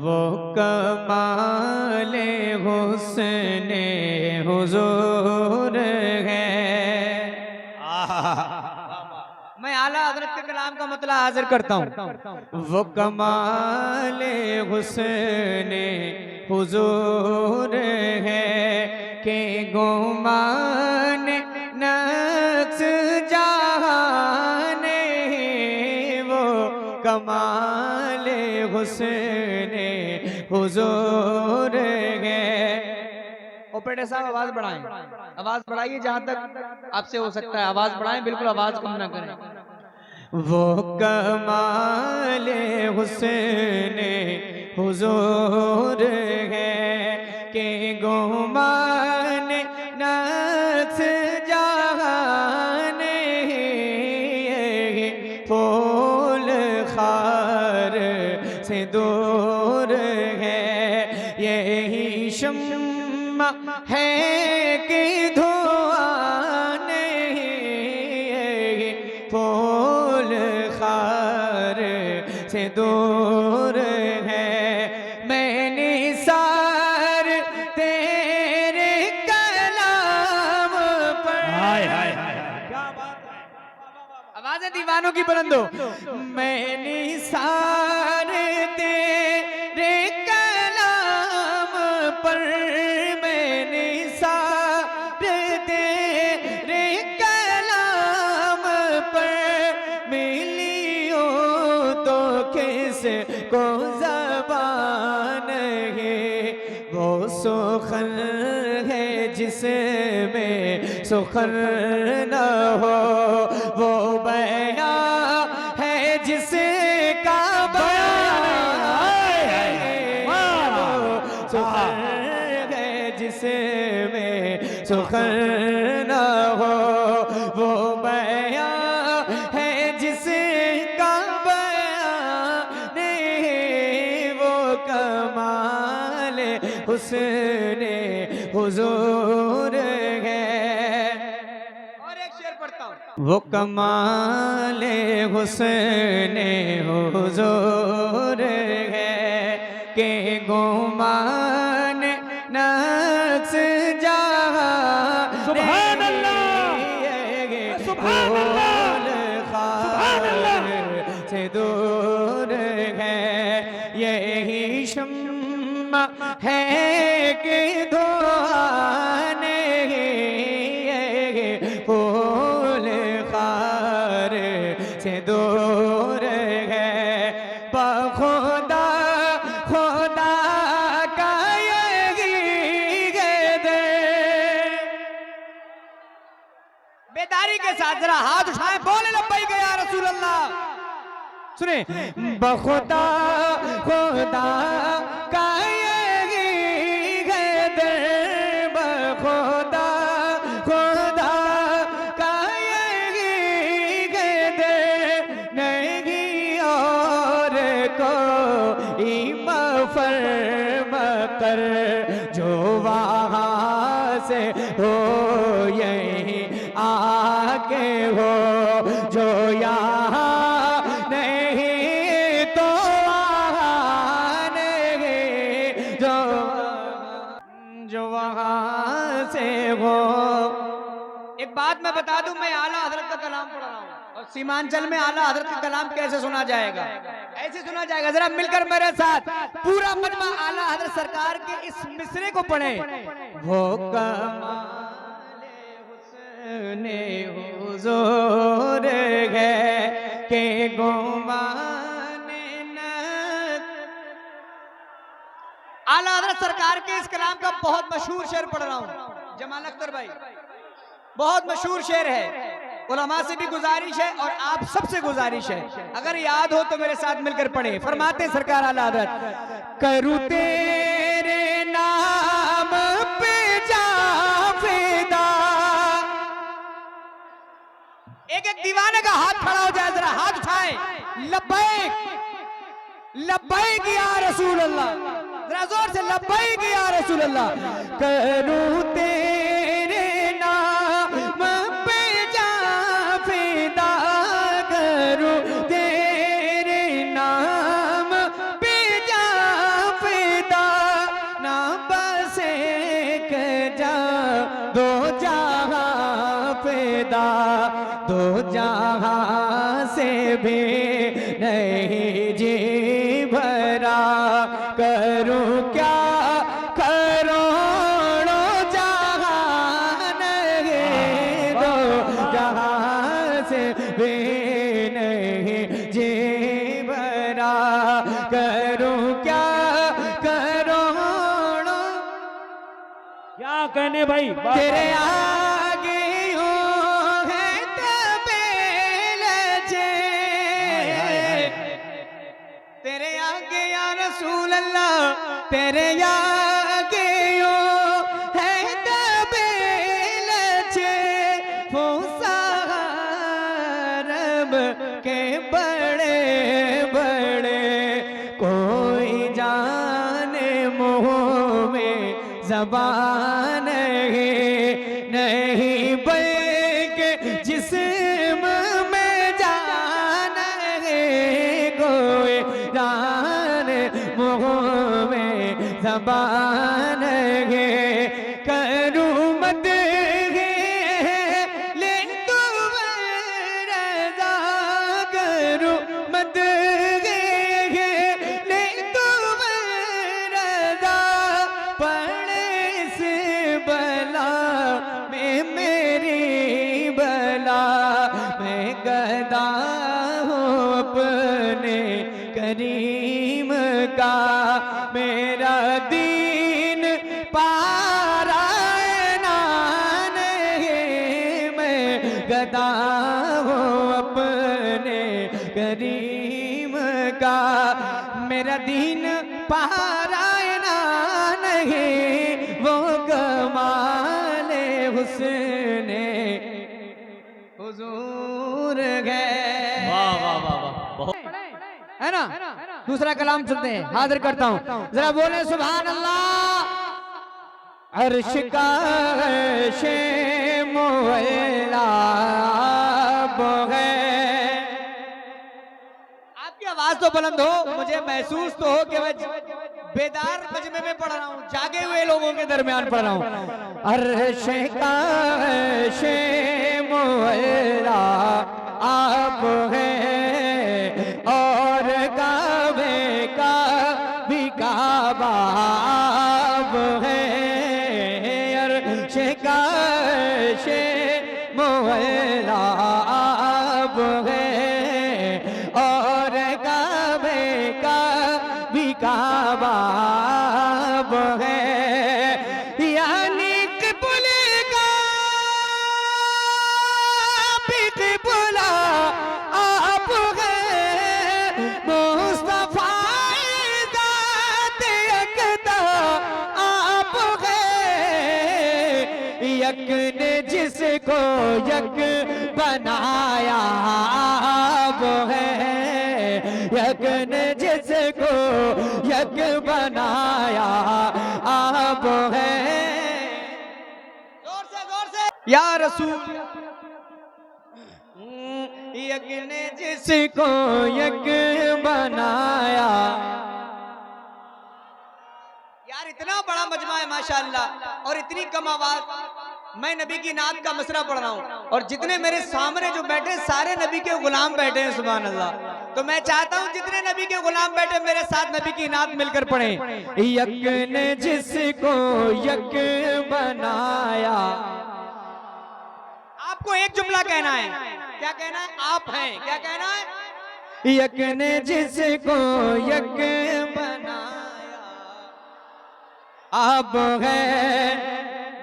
वो कमाले हुस्ने हुजूर है। मैं आला हजरत के कलाम का मतलब हाजिर करता हूँ। वो कमाले हुस्ने हुजूर है के गुमान नक्स जहाने, वो कमाले हुस्ने हुजूर है। ऑपरेटर साहब आवाज बढ़ाएं, आवाज बढ़ाइए जहां तक आपसे हो सकता है, आवाज बढ़ाएं, बिल्कुल आवाज कम ना करें। वो कमाले हुस्ने हुजूर है के गुमान नक्स जहाने, फूल खार से दूर है। यही शम्मा है कि धुआं नहीं, फूल खार से दूर है। मैंने सार तेरे कलाम पर, क्या बात है, आवाज़ें दीवानों की बुलंदो। मैंने सार तेरे कलाम पर, मैंने सार तेरे कलाम पर मिलियो तो किस को ज़बान है। वो सुखन है जिसमें सुखन न हो, वो बयां है जिसका बयान है। वो सुखन है जिसमें सुखन न हो, वो बयां है जिसका बयान है। वो कमाल हुस्ने हुजूर है। और एक शेर पढ़ता हूँ। वो कमाले हुस्ने हुजूर है के गुमान नक्स जहां। सुभान अल्लाह, सुभान अल्लाह, सुभान अल्लाह से दूर है। यही शम्मा है कि धुआं नहीं, फूल खार से दूर है। बखुदा खुदा का यही दे, बेदारी के साथ जरा हाथ उठाए, बोले लब्बैक या रसूल अल्लाह। सुने, बखुदा खुदा का यही दे, बखुदा खुदा का यही दे, नहीं और कोई मफर मकर जो वहाँ से हो यही आके हो, जो यहाँ नहीं तो वहाँ नहीं, जो वहाँ से हो। एक बात मैं बता दूं, मैं आला हजरत का कलाम पढ़ रहा हूँ और सीमांचल में आला हजरत का कलाम कैसे सुना जाएगा, ऐसे सुना जाएगा। जरा मिलकर मेरे साथ पूरा मजमा आला हजरत सरकार के इस मिसरे को पढ़े। वो कमाले हुस्ने हुजूर है के गुमान नक्स। आला हजरत सरकार के इस कलाम का बहुत मशहूर शेर पढ़ रहा हूँ जमाल अख्तर भाई, बहुत मशहूर शेर है। उलमा से भी गुजारिश है और आप सबसे गुजारिश है, अगर याद हो तो मेरे साथ मिलकर पढ़े। फरमाते सरकार आला हजरत, करूं तेरे नाम पे जा फिदा। एक एक दीवाने का हाथ खड़ा हो जाए, जरा हाथ उठाए, लब्बैक लब्बैक या रसूल अल्लाह, जरा जोर से लब्बैक या रसूल अल्लाह। करूं तेरे नाम पे जा फिदा, करूं तेरे नाम पे जा दो जहां से भी नहीं जी भरा, करूं क्या करोड़ों जहान है, दो जहां से भी नहीं जी भरा, करूं क्या करोड़ों। क्या कहने भाई, तेरे आगे हो है तबेल जे, तेरे आगे या रसूल अल्लाह, तेरे आगे हो है तबेल जे, वो सारब के बड़े बड़े, कोई जाने मुँह में ज़बान है नहीं, बल्कि जिस्म में जान है, कोई जाने मुँह में ज़बान है, करूं मत है ले तू रज़ा, करूं मत है ले तू रज़ा, पड़े से बला में मेरी बला, मैं गदा हूँ अपने करीम का, मेरा दीन पारायण है, मैं गदा हूँ अपने करीम का, मेरा दीन पारायण है, वो कमाले हुस्ने हुजूर गए। वाह वाह वाह वाह, बहुत है ना। दूसरा कलाम सुनते हैं, हाजिर करता हूँ, जरा बोले सुभान अल्लाह। अर्श का शे मोला है, आपकी आवाज तो बुलंद हो, मुझे महसूस तो हो कि मैं बेदार मजमे में पढ़ रहा हूँ, जागे हुए लोगों के दरमियान पढ़ रहा हूँ। अर्श का शे मोला आप है, और काबे का भी काबा आप है, अर्श का शे मोला आप है, और काबे का भी काबा आप है, यानी क़िबल का भी क़िबला आप है, मुस्तफ़ा ज़ात यकता आप है, यक ने जिसको यक बनाया आप है, यक ने जिसको यक बनाया आप है। जोर से या रसूल, यक ने जिसको यक बनाया। यार इतना बड़ा मजमा है माशाअल्लाह, और इतनी कम आवाज, मैं नबी की नात का मसरा पढ़ रहा हूँ, और जितने मेरे सामने जो बैठे सारे नबी के गुलाम बैठे हैं, सुभान अल्लाह। तो मैं चाहता हूँ जितने नबी के गुलाम बैठे मेरे साथ नबी की नात मिलकर पढ़ें। यक ने जिसको यक बनाया, आपको एक जुमला कहना है, क्या कहना है? आप हैं, क्या कहना है? यक ने जिसको यक बनाया आप है।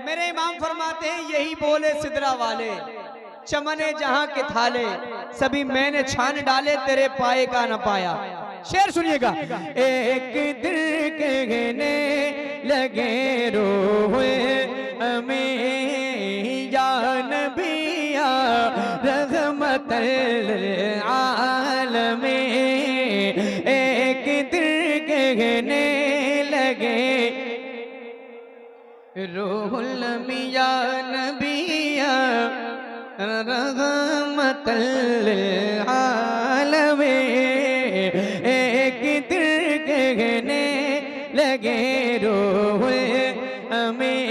मेरे इमाम फरमाते हैं यही बोले सिदरा वाले, चमने जहां के थाले, सभी मैंने छान डाले तेरे पाए का न पाया। शेर सुनिएगा। एक दिल कहने लगे रोए हमें या नबिया रहमतल आलमीन, एक दिल कहने लगे रूहुल मिया नबिया रहमतल आलमीन, एक दिल कहने लगे रूहुल हमें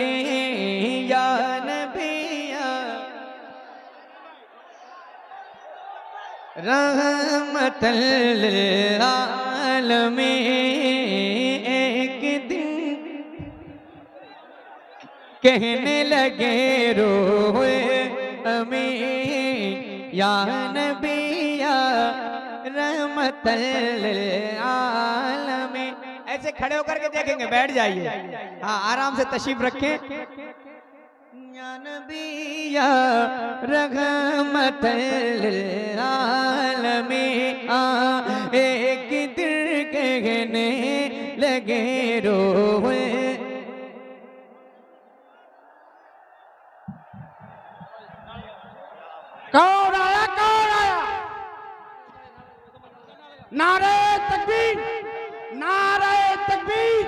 या नबिया। रहमतल लिल आलमीन। एक दिन कहने लगे रोए अमीन या नबी या रहमतल लिल आलमीन। ऐसे खड़े होकर के देखेंगे, बैठ जाइए, हाँ आराम से तशरीफ रखें। या नबी या रहमतल लिल आलमीन। एक दिल कहने लगे रोए। कौन आया, कौन आया? नारे तकबीर, नारे तकबीर,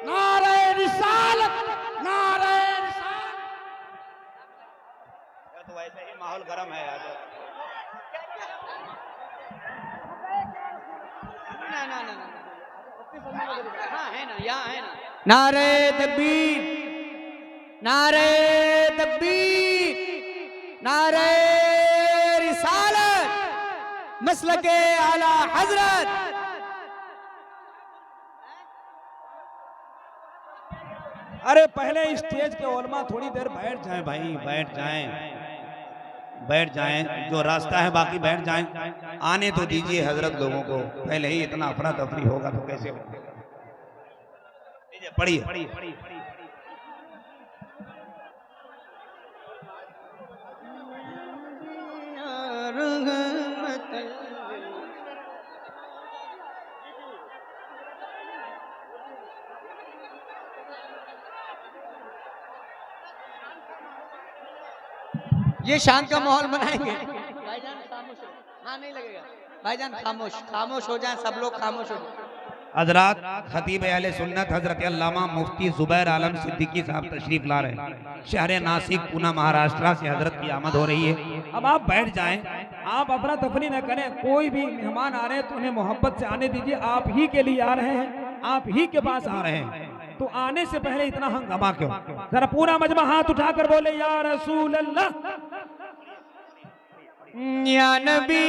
नारे रिसालत, नारे रिसालत। तो वैसे ही माहौल गर्म है आज। ना ना ना हाँ है ना, यहाँ है ना। नारे तकबीर, नारे तकबीर, नारे रिसालत, मसलके आला हजरत। अरे पहले स्टेज के ओलमा थोड़ी देर बैठ जाएं भाई, बैठ जाएं, बैठ जाएं, जो रास्ता है बाकी बैठ जाएं। आने तो दीजिए हजरत लोगों को, पहले ही इतना अफरा तफरी होगा तो कैसे होगा। पढ़िए पढ़िए। ये शांत का माहौल बनाएंगे। भाईजान खामोश हो, हाँ नहीं लगेगा। भाईजान खामोश, खामोश हो जाएं, सब लोग खामोश हो जाएं। हजरात खतीब अहले सुन्नत हजरत अल्लामा मुफ्ती जुबैर आलम सिद्दीकी साहब तशरीफ ला रहे हैं। शहर नासिक पूना महाराष्ट्र से हजरत की आमद हो रही है। अब आप बैठ जाएं, आप अफरा तफरी न करें। कोई भी मेहमान आ रहे हैं तो उन्हें मोहब्बत से आने दीजिए। आप ही के लिए आ रहे हैं, आप ही के पास आ रहे हैं, तो आने से पहले इतना हंगामा क्यों? जरा पूरा मजमा हाथ उठाकर बोले या रसूल अल्लाह, या नबी।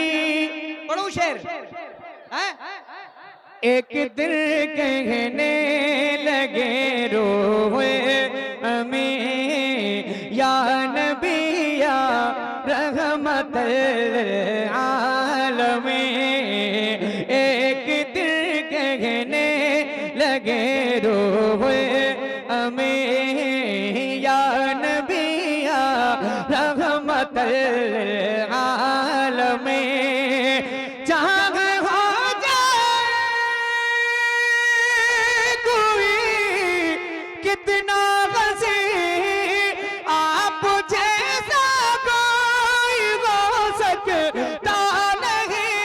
पढ़ो शेर। एक दिल कहने लगे रोए अमीन या नबी या रहमतल आलमीन। एक दिल कहने लगे रोए अमीन या नबी या रहमतल आलमीन। जहाँ हो जाए कोई कितना हंसी, आप जैसा कोई हो सकता नहीं।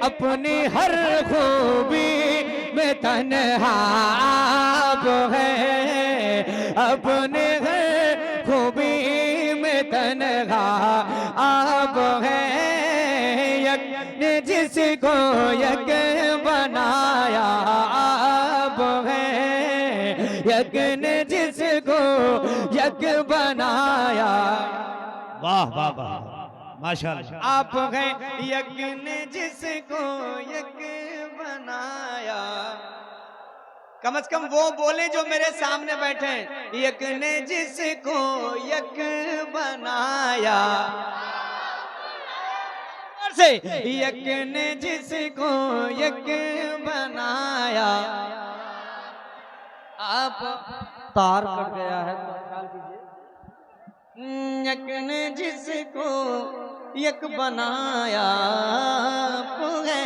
अपनी हर खूबी में तन्हा आप है, अपने हर खूबी में तन्हा आप है। यक ने जिसको यक बनाया आप है, यक ने जिसको यक बनाया वाह वाह वाह, माशाल्लाह। आप हैं। यक ने जिसको यक बनाया। कम से कम वो बोले जो मेरे सामने बैठे हैं। यक ने जिसको यक बनाया से, यक ने जिसको यक बनाया। आप तार कट गया है, ख्याल कीजिए। यक ने जिसको यक बनाया आप है।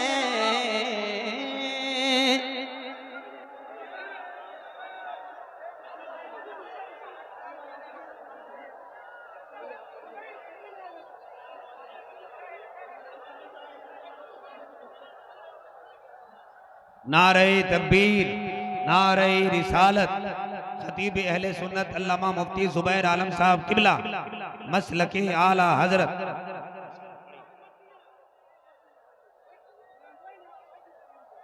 नारे तकबीर, नारे रिसालत। खतीब अहले सुन्नत अल्लामा मुफ्ती जुबैर आलम साहब किबला मसलके आला हजरत।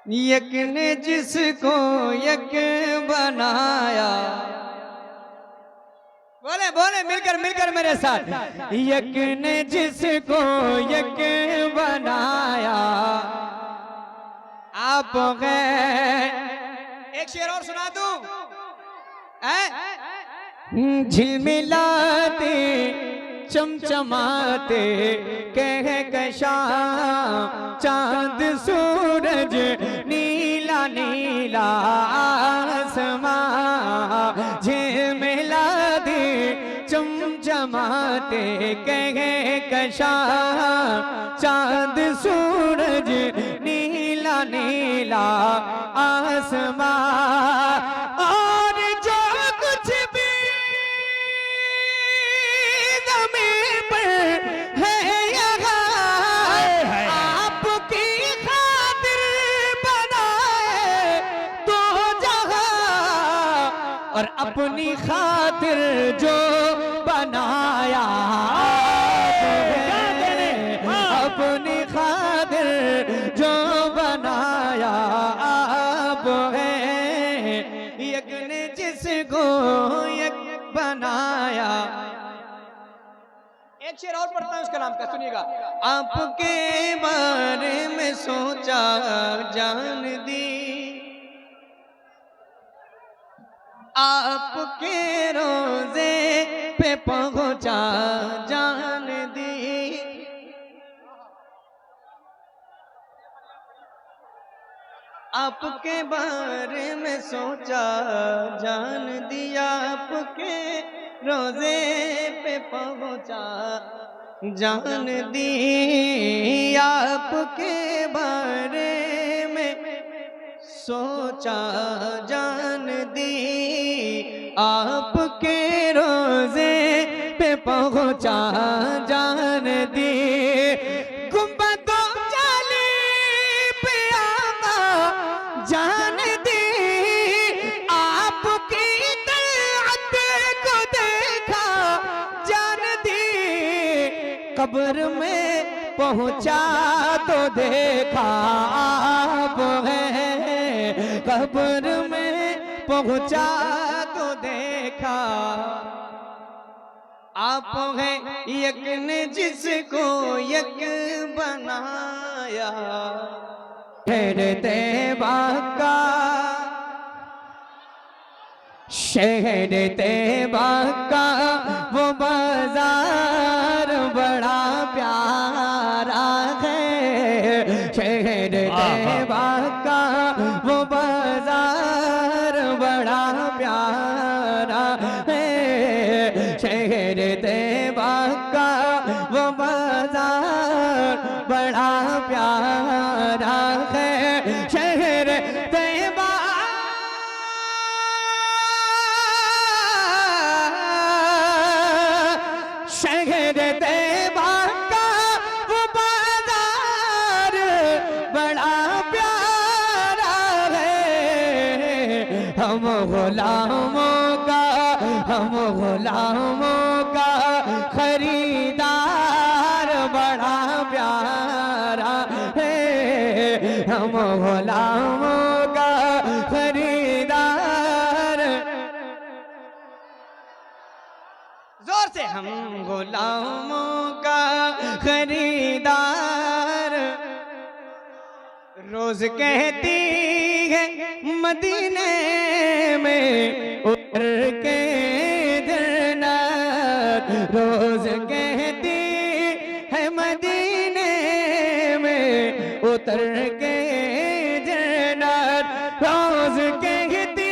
यक ने जिसको यक बनाया। बोले बोले बोले मिलकर मेरे साथ। यक ने जिसको यक बनाया आप गए। एक शेर और सुना दूं? झिलमिलाते चमचमाते कहकशा चांद सूरज नीला नीला आसमां, झिलमिलाते चमचमाते कहकशा चांद सूरज नीला नीला आसमां। और जो कुछ भी ज़मीन पर है यहाँ आपकी खातिर बनाए तो जहाँ, और अपनी खातिर जो बनाया अपनी खातिर जो बनाया आप है। यक ने जिसको यक बनाया। एक शेर और पढ़ता हूं उसका नाम का, सुनिएगा। आपके बारे में सोचा जान दी, आपके रोजे पे पहुंचा जान दी। आपके बारे में सोचा जान दिया, आपके रोजे पे पहुंचा जान दी। आपके बारे में सोचा जान दी, आपके रोजे पे पहुंचा जान दी। गुंबदों जाली पे आका जान दी, आपकी तलअत को देखा जान दी। कब्र में पहुंचा तो देखा आप है, कब्र में पहुंचा तो देखा आप है। यक ने जिसको यक बनाया। शहर तैबा का, शहर तैबा का वो बाजार बड़ा प्यारा है। शहर तैबा का वो बाजार बड़ा प्यारा है। शहर तैबा का वो बाजार बड़ा प्यारा है। शहर तैबा शहर तैबा का वो बाजार बड़ा प्यारा है। हम गुलामों का, हम गुलामों का खरीदार बड़ा प्यारा है। हम गुलामों का खरीदार, जोर से। हम गुलामों का खरीदार, रोज कहती है मदीने में उतर के जन्नत, रोज कहती है मदीने में उतर के जन्नत, रोज कहती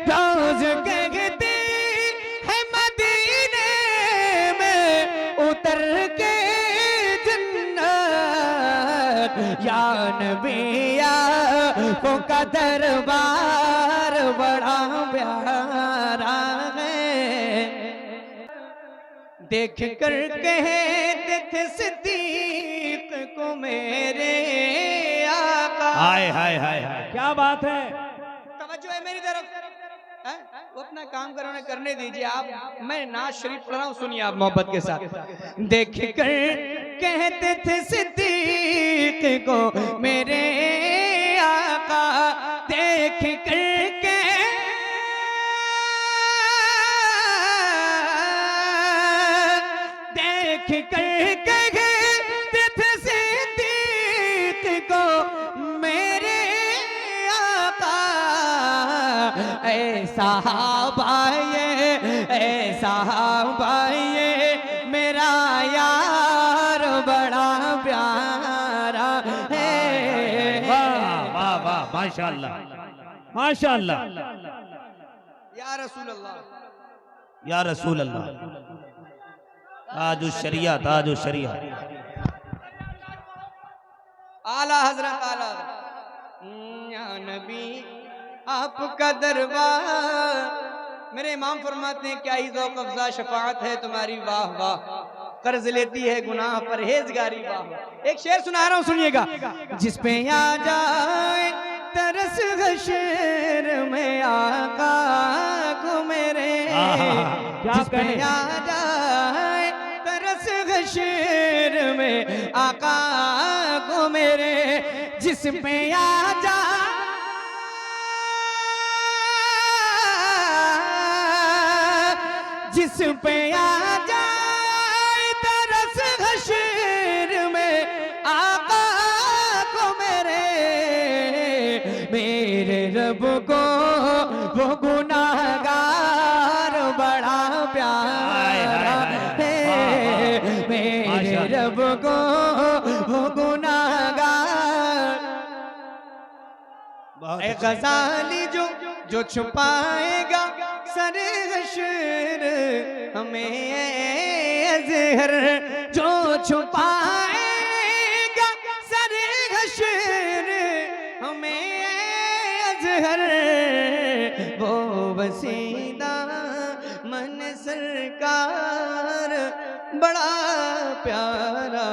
रोज कहती है मदीने में उतर के या नबिया को का दरबार बड़ा प्यारा है। देख कर कहते थे सिद्दीक को मेरे आका। हाय हाय हाय हाय, क्या बात है। तवज्जो है मेरी तरफ, है? वो अपना काम करो ना, करने दीजिए आप। मैं नाज शरीफ पढ़ रहा हूँ, सुनिए आप मोहब्बत के साथ। देख कर कहते थे सिद्दीक को मेरे आका, देख करके देख करके तिथ सिद्दीक को मेरे आका ऐसा भाई मेरा यार बड़ा प्यारा है। वाह वाह वाह माशाअल्लाह माशाअल्लाह या रसूल अल्लाह या रसूल अल्लाह ताजु शरिया ताजु शरिया आला हजरत आला या नबी आपका दरबार। मेरे इमाम फरमाते हैं क्या ही ज़ौक़ अफ़ज़ा शफ़ाअत है तुम्हारी वाह वाह, कर्ज लेती है गुनाह परहेज़गारी वाह वाह। एक शेर सुना रहा हूँ सुनिएगा। जिस पे आ जाए तरस हशर में आका को मेरे, क्या जिस पे कहे? आ जाए तरस हशर में आका को मेरे, जिस पे आ जाए जिस पे आ जाए तरस हशर में आका को मेरे, मेरे रब को वो गुनाहगार बड़ा प्यारा है। मेरे रब को वो गुनाहगार एक गजाली जो छुपाएगा सर हशर हमें अज़हर, जो छुपाएगा सर हशर हमें अज़हर, वो वसीदा मन सरकार बड़ा प्यारा